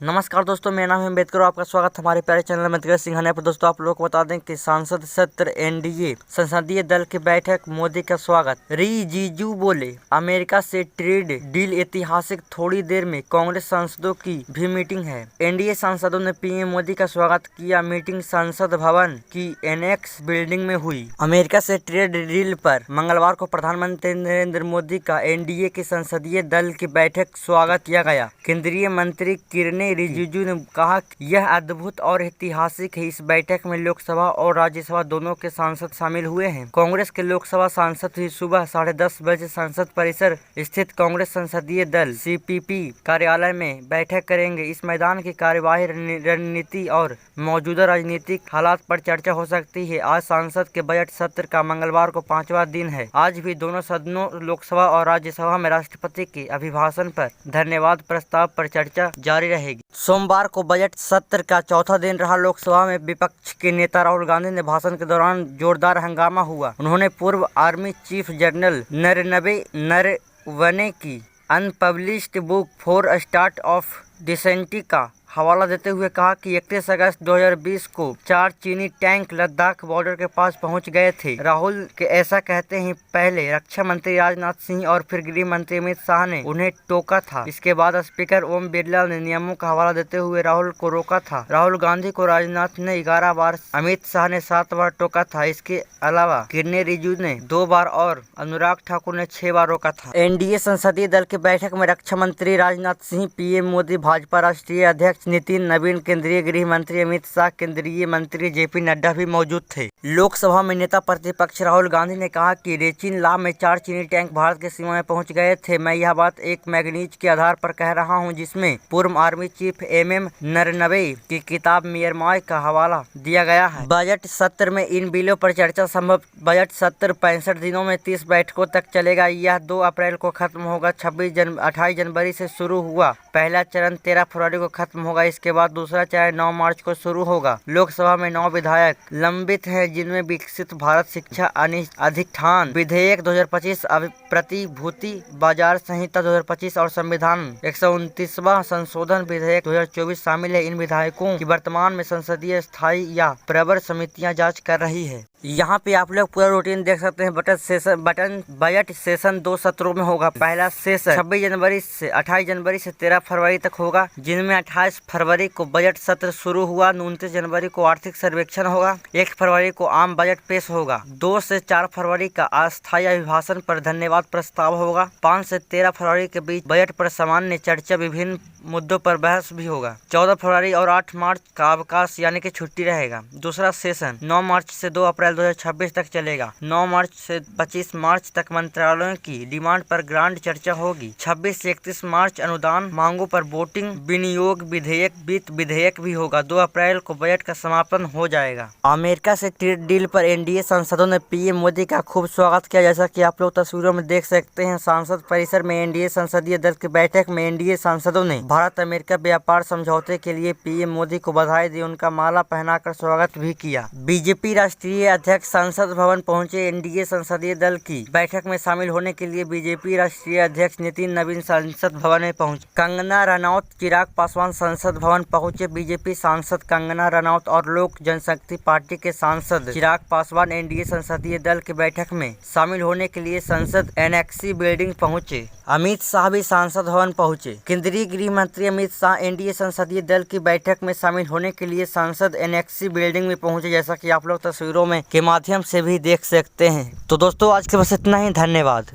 नमस्कार दोस्तों, मेरा नाम है अम्बेडकर। आपका स्वागत हमारे प्यारे चैनल में सिंघानिया पर। दोस्तों, आप लोगों को बता दें कि सांसद सत्र एनडीए संसदीय दल की बैठक, मोदी का स्वागत। रिजिजू बोले, अमेरिका से ट्रेड डील ऐतिहासिक। थोड़ी देर में कांग्रेस सांसदों की भी मीटिंग है। एनडीए सांसदों ने पीएम मोदी का स्वागत किया। मीटिंग संसद भवन की एनेक्स बिल्डिंग में हुई। अमेरिका से ट्रेड डील पर मंगलवार को प्रधानमंत्री नरेंद्र मोदी का एनडीए के संसदीय दल की बैठक स्वागत किया गया। केंद्रीय मंत्री किरेन रिजिजू ने कहा कि यह अद्भुत और ऐतिहासिक है। इस बैठक में लोकसभा और राज्यसभा दोनों के सांसद शामिल हुए हैं। कांग्रेस के लोकसभा सांसद भी सुबह 10:30 बजे संसद परिसर स्थित कांग्रेस संसदीय दल सीपीपी कार्यालय में बैठक करेंगे। इस मैदान की कार्यवाही, रणनीति और मौजूदा राजनीतिक हालात पर चर्चा हो सकती है। आज संसद के बजट सत्र का मंगलवार को 5वां दिन है। आज भी दोनों सदनों लोकसभा और राज्यसभा में राष्ट्रपति के अभिभाषण पर धन्यवाद प्रस्ताव पर चर्चा जारी रहेगी। सोमवार को बजट सत्र का चौथा दिन रहा। लोकसभा में विपक्ष के नेता राहुल गांधी ने भाषण के दौरान जोरदार हंगामा हुआ। उन्होंने पूर्व आर्मी चीफ जनरल नरवणे की unpublished book for start of decently का हवाला देते हुए कहा कि 31 अगस्त 2020 को 4 चीनी टैंक लद्दाख बॉर्डर के पास पहुंच गए थे। राहुल के ऐसा कहते ही पहले रक्षा मंत्री राजनाथ सिंह और फिर गृह मंत्री अमित शाह ने उन्हें टोका था। इसके बाद स्पीकर ओम बिरला ने नियमों का हवाला देते हुए राहुल को रोका था। राहुल गांधी को राजनाथ ने 11 बार, अमित शाह ने 7 बार टोका था। इसके अलावा किरेन रिजिजू ने 2 बार और अनुराग ठाकुर ने 6 बार रोका था। एनडीए संसदीय दल की बैठक में रक्षा मंत्री राजनाथ सिंह, पीएम मोदी, भाजपा राष्ट्रीय अध्यक्ष नितिन नवीन, केंद्रीय गृह मंत्री अमित शाह, केंद्रीय मंत्री जेपी नड्डा भी मौजूद थे। लोकसभा में नेता प्रतिपक्ष राहुल गांधी ने कहा कि रेचिन ला में 4 चीनी टैंक भारत की सीमा में पहुंच गए थे। मैं यह बात एक मैगजीन के आधार पर कह रहा हूं, जिसमें पूर्व आर्मी चीफ एमएम नरवणे की किताब मियानमार का हवाला दिया गया है। बजट सत्र में इन बिलों पर चर्चा संभव। बजट सत्र 65 दिनों में 30 बैठकों तक चलेगा। यह 2 अप्रैल को खत्म होगा। 28 जनवरी से शुरू हुआ। पहला चरण 13 फरवरी को खत्म होगा। इसके बाद दूसरा चरण 9 मार्च को शुरू होगा। लोकसभा में 9 विधायक लंबित हैं, जिनमें विकसित भारत शिक्षा अधिष्ठान विधेयक 2025, प्रतिभूति बाजार संहिता 2025 और संविधान 129वां संशोधन विधेयक 2024 शामिल है। इन विधायकों की वर्तमान में संसदीय स्थायी या प्रवर समितियां जांच कर रही है। यहाँ पे आप लोग पूरा रूटीन देख सकते हैं। बजट सेशन 2 सत्रों में होगा। पहला सेशन 26 जनवरी से 28 जनवरी से 13 फरवरी तक होगा, जिनमें 28 फरवरी को बजट सत्र शुरू हुआ। 29 जनवरी को आर्थिक सर्वेक्षण होगा। 1 फरवरी को आम बजट पेश होगा। 2 से 4 फरवरी का अस्थायी अभिभाषण पर धन्यवाद प्रस्ताव होगा। 5 से 13 फरवरी के बीच बजट पर सामान्य चर्चा, विभिन्न मुद्दों पर बहस भी होगा। 14 फरवरी और 8 मार्च का अवकाश यानी कि छुट्टी रहेगा। दूसरा सेशन 9 मार्च से 2 अप्रैल 2026 तक चलेगा। 9 मार्च से 25 मार्च तक मंत्रालयों की डिमांड पर ग्रांड चर्चा होगी। 26 से 31 मार्च अनुदान मांगों पर वोटिंग, विनियोग विधेयक, वित्त विधेयक भी होगा। 2 अप्रैल को बजट का समापन हो जाएगा। अमेरिका से ट्रेड डील पर एनडीए सांसदों ने पीएम मोदी का खूब स्वागत किया। जैसा कि आप लोग तस्वीरों में देख सकते हैं, संसद परिसर में एनडीए संसदीय दल की बैठक में एनडीए सांसदों ने भारत अमेरिका व्यापार समझौते के लिए पीएम मोदी को बधाई दी। उनका माला पहनाकर स्वागत भी किया। बीजेपी राष्ट्रीय अध्यक्ष संसद भवन पहुंचे। एनडीए संसदीय दल की बैठक में शामिल होने के लिए बीजेपी राष्ट्रीय अध्यक्ष नितिन नवीन संसद भवन में पहुंचे। कंगना रनौत, चिराग पासवान संसद भवन पहुंचे। बीजेपी सांसद कंगना रनौत और लोक जनशक्ति पार्टी के सांसद चिराग पासवान एनडीए संसदीय दल की बैठक में शामिल होने के लिए संसद एनेक्स बिल्डिंग पहुंचे। अमित शाह भी संसद भवन पहुंचे। केंद्रीय गृह मंत्री अमित शाह एनडीए संसदीय दल की बैठक में शामिल होने के लिए संसद एनेक्स बिल्डिंग में पहुंचे, जैसा कि आप लोग तस्वीरों में के माध्यम से भी देख सकते हैं। तो दोस्तों, आज के बस इतना ही। धन्यवाद।